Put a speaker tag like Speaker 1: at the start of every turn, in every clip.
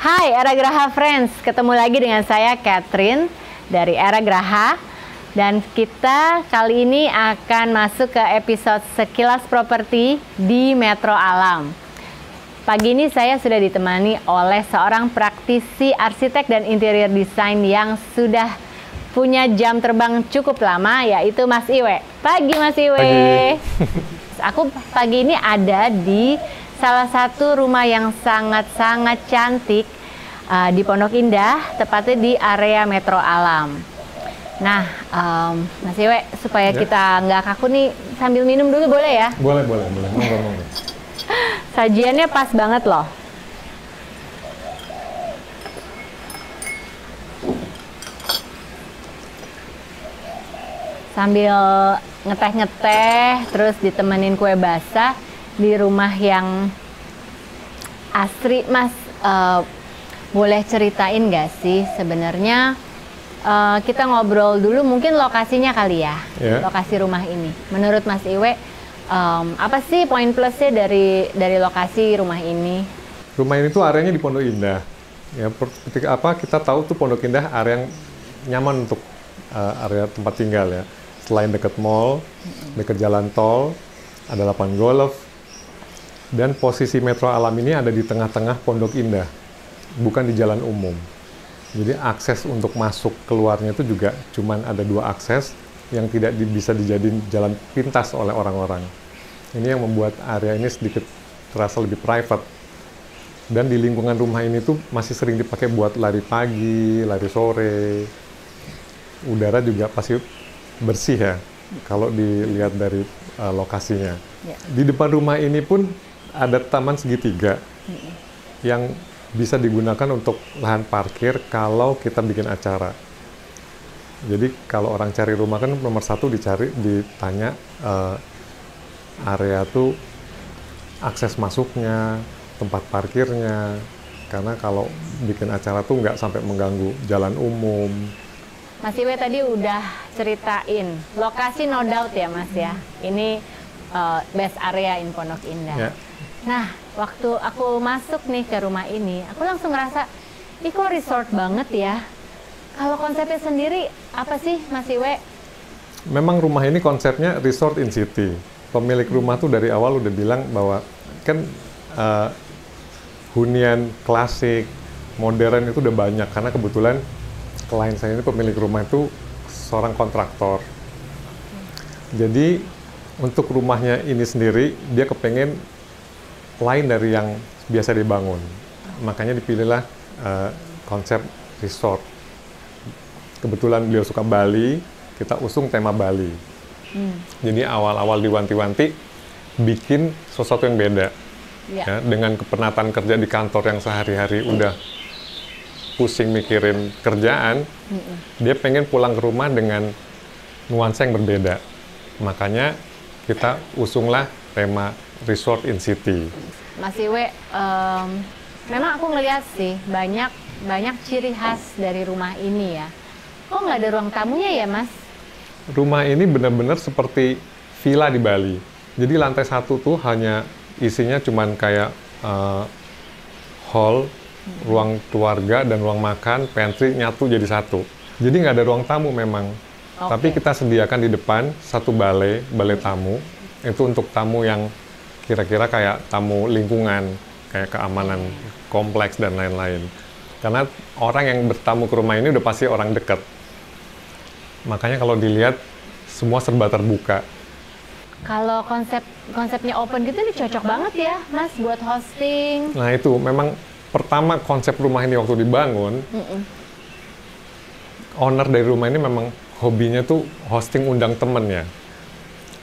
Speaker 1: Hai Era Graha Friends, ketemu lagi dengan saya Catherine dari Era Graha. Dan kita kali ini akan masuk ke episode Sekilas Properti di Metro Alam. Pagi ini saya sudah ditemani oleh seorang praktisi arsitek dan interior design yang sudah punya jam terbang cukup lama, yaitu Mas Iwe. Pagi Mas Iwe.
Speaker 2: Pagi.
Speaker 1: Aku pagi ini ada di salah satu rumah yang sangat-sangat cantik di Pondok Indah, tepatnya di area Metro Alam. Nah, Mas Iwe, supaya kita nggak kaku nih, sambil minum dulu boleh ya?
Speaker 2: Boleh. Monggo.
Speaker 1: Sajiannya pas banget loh. Sambil ngeteh-ngeteh, terus ditemenin kue basah di rumah yang asri. Mas, boleh ceritain nggak sih sebenarnya kita ngobrol dulu mungkin lokasinya kali ya, lokasi rumah ini. Menurut Mas Iwe, apa sih poin plusnya dari lokasi rumah ini?
Speaker 2: Rumah ini tuh areanya di Pondok Indah. Ya, kita tahu tuh Pondok Indah area yang nyaman untuk area tempat tinggal ya. Selain dekat mall, dekat jalan tol, ada lapangan golf, dan posisi Metro Alam ini ada di tengah-tengah Pondok Indah, bukan di jalan umum. Jadi akses untuk masuk keluarnya itu juga cuman ada 2 akses yang tidak bisa dijadiin jalan pintas oleh orang-orang. Ini yang membuat area ini sedikit terasa lebih private. Dan di lingkungan rumah ini tuh masih sering dipakai buat lari pagi, lari sore. Udara juga pasti bersih ya, kalau dilihat dari lokasinya. Di depan rumah ini pun ada taman segitiga yang bisa digunakan untuk lahan parkir kalau kita bikin acara. Jadi kalau orang cari rumah kan nomor 1 ditanya area tuh akses masuknya, tempat parkirnya, karena kalau bikin acara tuh nggak sampai mengganggu jalan umum.
Speaker 1: Mas Iwe tadi udah ceritain lokasi, no doubt ya Mas ya. Ini best area in Pondok Indah. Nah, waktu aku masuk nih ke rumah ini, aku langsung ngerasa, ih kok resort banget ya. Kalau konsepnya sendiri apa sih Mas Iwe?
Speaker 2: Memang rumah ini konsepnya resort in city. Pemilik rumah tuh dari awal udah bilang bahwa kan hunian klasik, modern itu udah banyak, karena kebetulan klien saya ini pemilik rumah itu seorang kontraktor. Jadi untuk rumahnya ini sendiri dia kepengen lain dari yang biasa dibangun. Makanya dipilihlah konsep resort. Kebetulan beliau suka Bali, kita usung tema Bali. Jadi awal-awal diwanti-wanti bikin sesuatu yang beda. Ya, dengan kepenatan kerja di kantor yang sehari-hari udah pusing mikirin kerjaan, dia pengen pulang ke rumah dengan nuansa yang berbeda. Makanya kita usunglah tema Resort in City.
Speaker 1: Mas Iwe, memang aku ngeliat sih banyak ciri khas dari rumah ini ya. Kok nggak ada ruang tamunya ya Mas?
Speaker 2: Rumah ini benar-benar seperti villa di Bali. Jadi lantai 1 tuh hanya isinya cuman kayak hall, ruang keluarga dan ruang makan, pantry nyatu jadi satu. Jadi nggak ada ruang tamu memang. Tapi kita sediakan di depan 1 balai tamu. Itu untuk tamu yang kira-kira kayak tamu lingkungan, kayak keamanan kompleks dan lain-lain. Karena orang yang bertamu ke rumah ini udah pasti orang dekat. Makanya kalau dilihat semua serba terbuka.
Speaker 1: Kalau konsepnya open gitu ini cocok banget ya Mas buat hosting.
Speaker 2: Nah itu memang pertama konsep rumah ini waktu dibangun, owner dari rumah ini memang hobinya tuh hosting, undang temennya.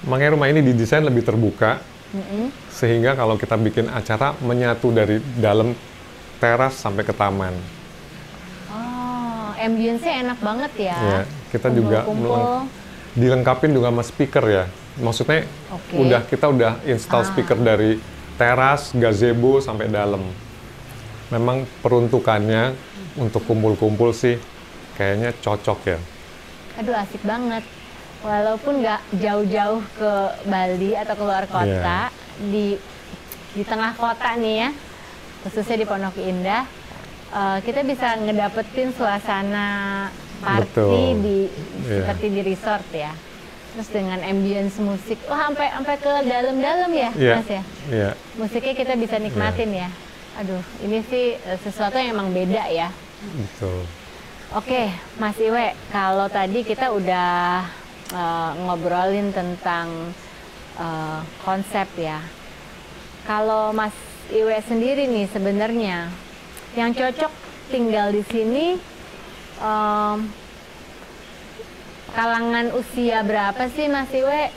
Speaker 2: Makanya rumah ini didesain lebih terbuka, sehingga kalau kita bikin acara menyatu dari dalam teras sampai ke taman.
Speaker 1: Oh, ambience-nya enak banget ya.
Speaker 2: Ya, kita juga dilengkapin juga sama speaker ya. Maksudnya kita udah install speaker dari teras, gazebo sampai dalam. Memang peruntukannya untuk kumpul-kumpul sih kayaknya cocok ya.
Speaker 1: Aduh asik banget. Walaupun nggak jauh-jauh ke Bali atau keluar kota, di tengah kota nih ya, khususnya di Pondok Indah, kita bisa ngedapetin suasana party
Speaker 2: Betul.
Speaker 1: di
Speaker 2: Iya.
Speaker 1: seperti di resort ya. Terus dengan ambience musik, wah sampai ke dalam-dalam ya,
Speaker 2: Iya.
Speaker 1: Mas ya.
Speaker 2: Iya.
Speaker 1: Musiknya kita bisa nikmatin ya. Aduh, ini sih sesuatu yang emang beda ya.
Speaker 2: Betul.
Speaker 1: Oke, Mas Iwe, kalau tadi kita udah ngobrolin tentang konsep ya. Kalau Mas Iwe sendiri nih sebenarnya yang cocok tinggal di sini kalangan usia berapa sih Mas Iwe?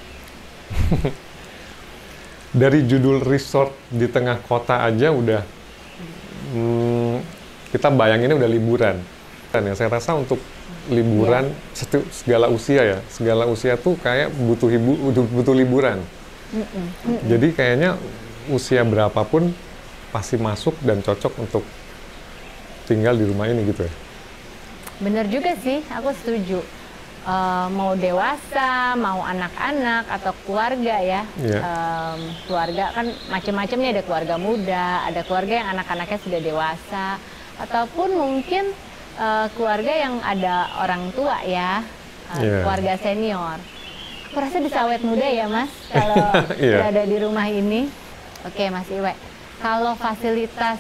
Speaker 2: Dari judul resort di tengah kota aja udah kita bayanginnya udah liburan. Dan ya saya rasa untuk liburan segala usia tuh kayak butuh liburan. Jadi kayaknya usia berapapun pasti masuk dan cocok untuk tinggal di rumah ini gitu ya.
Speaker 1: Bener juga sih, aku setuju. Mau dewasa, mau anak-anak atau keluarga ya.
Speaker 2: Iya.
Speaker 1: Keluarga kan macam-macam nih, ada keluarga muda, ada keluarga yang anak-anaknya sudah dewasa, ataupun mungkin keluarga yang ada orang tua ya,
Speaker 2: Iya.
Speaker 1: keluarga senior. Aku rasa bisa awet muda ya Mas, kalau
Speaker 2: Iya.
Speaker 1: berada di rumah ini. Oke Mas Iwe, kalau fasilitas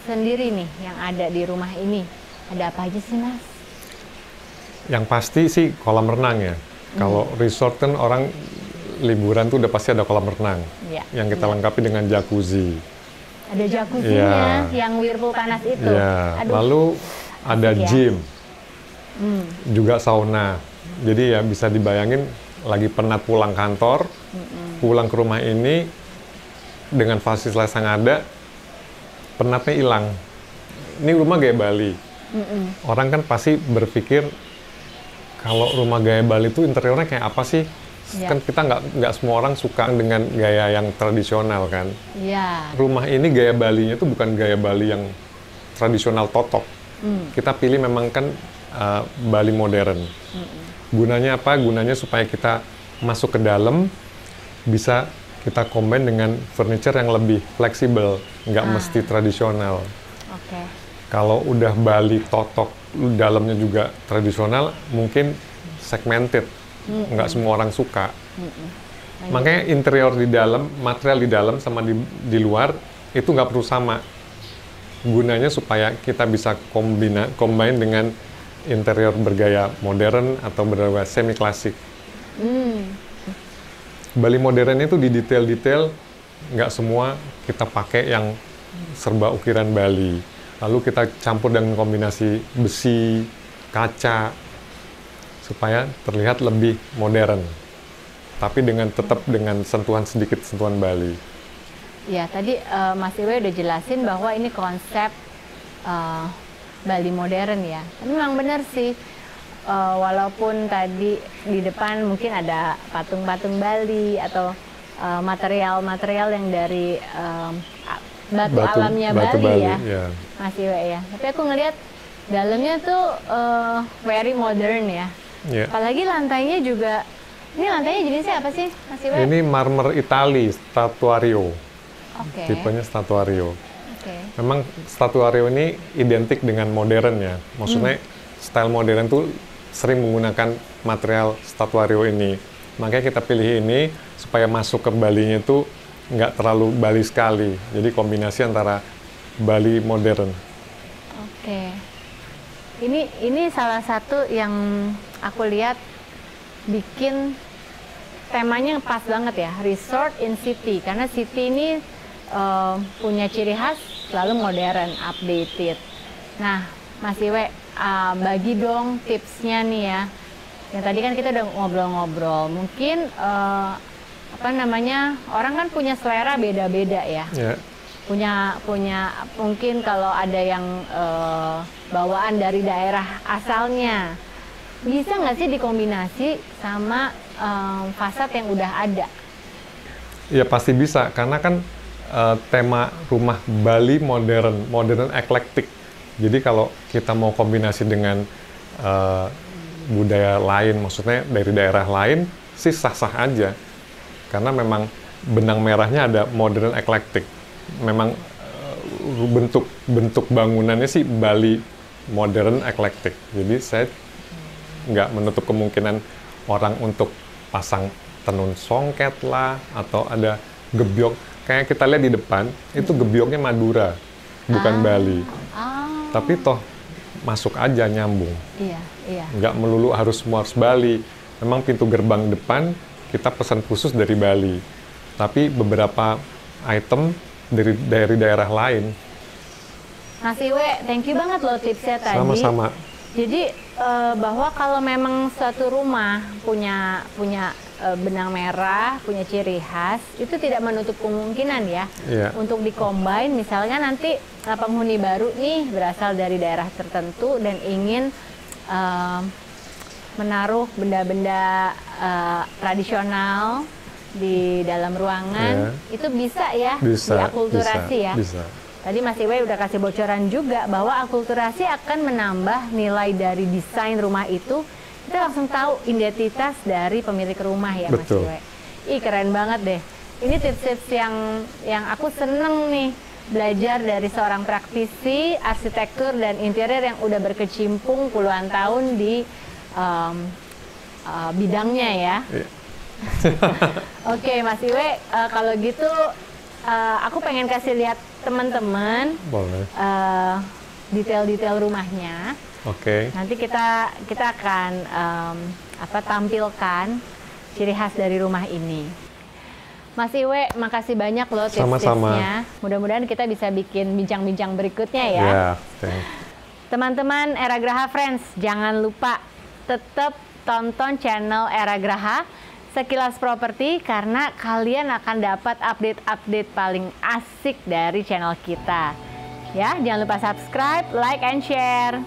Speaker 1: sendiri nih yang ada di rumah ini, ada apa aja sih Mas?
Speaker 2: Yang pasti sih kolam renang ya. Kalau resort kan orang liburan tuh udah pasti ada kolam renang.
Speaker 1: Iya.
Speaker 2: Yang kita lengkapi dengan jacuzzi.
Speaker 1: Ada jacuzzinya,
Speaker 2: Iya.
Speaker 1: yang whirlpool panas itu.
Speaker 2: Ya,
Speaker 1: Aduh,
Speaker 2: lalu ada
Speaker 1: asik ya.
Speaker 2: gym, juga sauna. Jadi ya bisa dibayangin lagi penat pulang kantor, pulang ke rumah ini dengan fasilitas yang ada, penatnya hilang. Ini rumah gaya Bali. Orang kan pasti berpikir kalau rumah gaya Bali itu interiornya kayak apa sih?
Speaker 1: Iya.
Speaker 2: Kan kita nggak semua orang suka dengan gaya yang tradisional kan.
Speaker 1: Iya.
Speaker 2: Rumah ini gaya Balinya itu bukan gaya Bali yang tradisional totok. Kita pilih memang kan Bali modern. Gunanya apa? Gunanya supaya kita masuk ke dalam bisa kita combine dengan furniture yang lebih fleksibel, nggak mesti tradisional.
Speaker 1: Oke.
Speaker 2: Kalau udah Bali totok, dalamnya juga tradisional, mungkin segmented, nggak semua orang suka. Makanya interior di dalam, material di dalam sama di luar itu nggak perlu sama. Gunanya supaya kita bisa combine dengan interior bergaya modern atau bergaya semi klasik. Bali modern itu di detail-detail nggak semua kita pakai yang serba ukiran Bali. Lalu kita campur dengan kombinasi besi, kaca, supaya terlihat lebih modern. Tapi tetap dengan sedikit sentuhan Bali.
Speaker 1: Ya, tadi Mas Iwe udah jelasin bahwa ini konsep Bali modern ya. Tapi memang benar sih, walaupun tadi di depan mungkin ada patung-patung Bali atau material-material yang dari batu alamnya Bali ya, Mas Iwe ya. Tapi aku ngelihat dalamnya tuh very modern ya.
Speaker 2: Yeah.
Speaker 1: Apalagi lantainya juga, ini lantainya jenisnya apa sih, Mas Iwe?
Speaker 2: Ini marmer Itali, statuario.
Speaker 1: Oke.
Speaker 2: Tipenya statuario.
Speaker 1: Oke.
Speaker 2: Memang statuario ini identik dengan modern ya. Maksudnya style modern tuh sering menggunakan material statuario ini. Makanya kita pilih ini supaya masuk ke Balinya itu nggak terlalu Bali sekali. Jadi kombinasi antara Bali modern.
Speaker 1: Oke. Ini salah satu yang aku lihat bikin temanya pas banget ya, resort in city. Karena city ini punya ciri khas selalu modern, updated. Nah, Mas Iwe, bagi dong tipsnya nih ya. Yang tadi kan kita udah ngobrol-ngobrol. Mungkin orang kan punya selera beda-beda ya.
Speaker 2: Yeah.
Speaker 1: Punya mungkin kalau ada yang bawaan dari daerah asalnya, bisa nggak sih dikombinasi sama fasad yang udah ada?
Speaker 2: Ya pasti bisa, karena kan tema rumah Bali modern eclectic. Jadi kalau kita mau kombinasi dengan budaya lain, maksudnya dari daerah lain, sih sah-sah aja. Karena memang benang merahnya ada modern eclectic. Memang bentuk bangunannya sih Bali modern eclectic. Jadi saya nggak menutup kemungkinan orang untuk pasang tenun songket lah, atau ada gebyok. Kayak kita lihat di depan, itu gebyoknya Madura, bukan Bali. Tapi toh masuk aja nyambung.
Speaker 1: Iya, iya.
Speaker 2: Nggak melulu harus Bali. Memang pintu gerbang depan kita pesan khusus dari Bali. Tapi beberapa item dari daerah lain.
Speaker 1: Mas Iwe, thank you banget loh tipsnya tadi.
Speaker 2: Sama-sama.
Speaker 1: Jadi bahwa kalau memang suatu rumah punya benang merah, punya ciri khas, itu tidak menutup kemungkinan ya untuk dikombin. Misalnya nanti penghuni baru nih berasal dari daerah tertentu dan ingin menaruh benda-benda tradisional di dalam ruangan, itu bisa ya diakulturasi ya.
Speaker 2: Bisa.
Speaker 1: Tadi Mas Iwe udah kasih bocoran juga bahwa akulturasi akan menambah nilai dari desain rumah itu. Kita langsung tahu identitas dari pemilik rumah ya. Betul. Mas Iwe. Ih, keren banget deh. Ini tips-tips yang aku seneng nih belajar dari seorang praktisi arsitektur dan interior yang udah berkecimpung puluhan tahun di bidangnya ya. Oke, Mas Iwe, kalau gitu aku pengen kasih lihat teman-teman detail-detail rumahnya.
Speaker 2: Oke.
Speaker 1: Nanti kita akan tampilkan ciri khas dari rumah ini. Mas Iwe, makasih banyak loh tips-tipsnya. Mudah-mudahan kita bisa bikin bincang-bincang berikutnya ya. Teman-teman Era Graha Friends, jangan lupa tetap tonton channel Era Graha Sekilas Properti, karena kalian akan dapat update-update paling asik dari channel kita. Ya, jangan lupa subscribe, like, and share.